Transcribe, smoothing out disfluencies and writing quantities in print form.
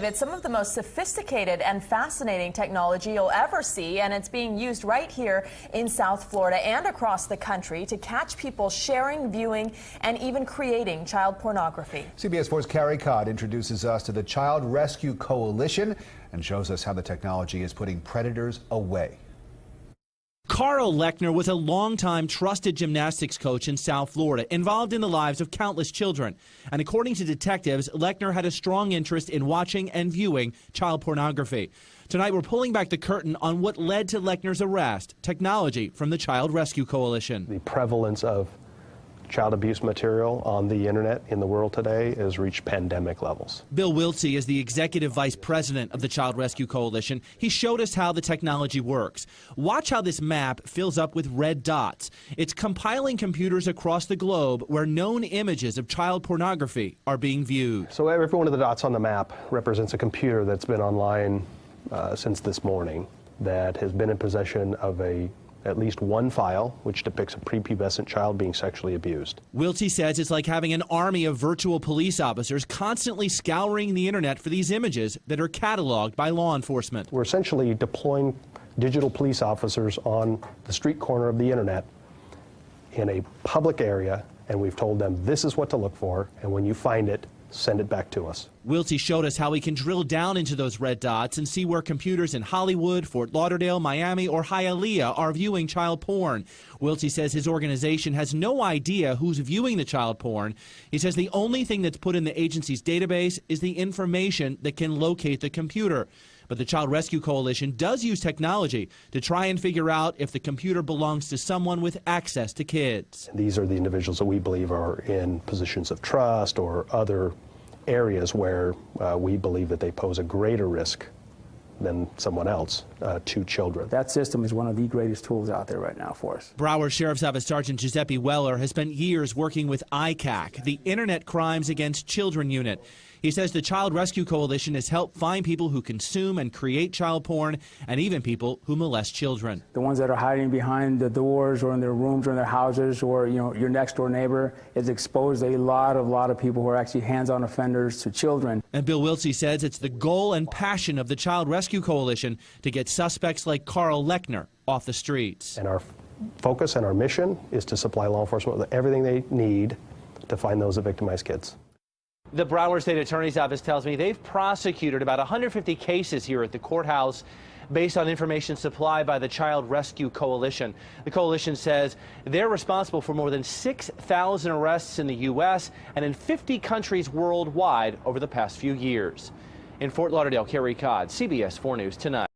It's some of the most sophisticated and fascinating technology you'll ever see, and it's being used right here in South Florida and across the country to catch people sharing, viewing, and even creating child pornography. CBS 4's Carrie Codd introduces us to the Child Rescue Coalition and shows us how the technology is putting predators away. Carl Lechner was a longtime trusted gymnastics coach in South Florida, involved in the lives of countless children. And according to detectives, Lechner had a strong interest in watching and viewing child pornography. Tonight, we're pulling back the curtain on what led to Lechner's arrest, technology from the Child Rescue Coalition. The prevalence of child abuse material on the internet in the world today has reached pandemic levels. Bill Wiltsey is the executive vice president of the Child Rescue Coalition. He showed us how the technology works. Watch how this map fills up with red dots. It's compiling computers across the globe where known images of child pornography are being viewed. So every one of the dots on the map represents a computer that's been online since this morning that has been in possession of at least one file which depicts a prepubescent child being sexually abused. Wiltsey says it's like having an army of virtual police officers constantly scouring the internet for these images that are cataloged by law enforcement. We're essentially deploying digital police officers on the street corner of the internet in a public area, and we've told them this is what to look for, and when you find it, send it back to us. Wiltsey showed us how we can drill down into those red dots and see where computers in Hollywood, Fort Lauderdale, Miami, or Hialeah are viewing child porn. Wiltsey says his organization has no idea who's viewing the child porn. He says the only thing that's put in the agency's database is the information that can locate the computer. But the Child Rescue Coalition does use technology to try and figure out if the computer belongs to someone with access to kids. These are the individuals that we believe are in positions of trust or other areas where we believe that they pose a greater risk than someone else to children. That system is one of the greatest tools out there right now for us. Broward Sheriff's Office Sergeant Giuseppe Weller has spent years working with ICAC, the Internet Crimes Against Children Unit. He says the Child Rescue Coalition has helped find people who consume and create child porn and even people who molest children. The ones that are hiding behind the doors or in their rooms or in their houses, or your next door neighbor, has exposed a lot of people who are actually hands-on offenders to children. And Bill Wiltsey says it's the goal and passion of the Child Rescue Coalition to get suspects like Carl Lechner off the streets. And our focus and our mission is to supply law enforcement with everything they need to find those that victimize kids. The Broward State Attorney's Office tells me they've prosecuted about 150 cases here at the courthouse based on information supplied by the Child Rescue Coalition. The coalition says they're responsible for more than 6,000 arrests in the U.S. and in 50 countries worldwide over the past few years. In Fort Lauderdale, Carrie Codd, CBS 4 News Tonight.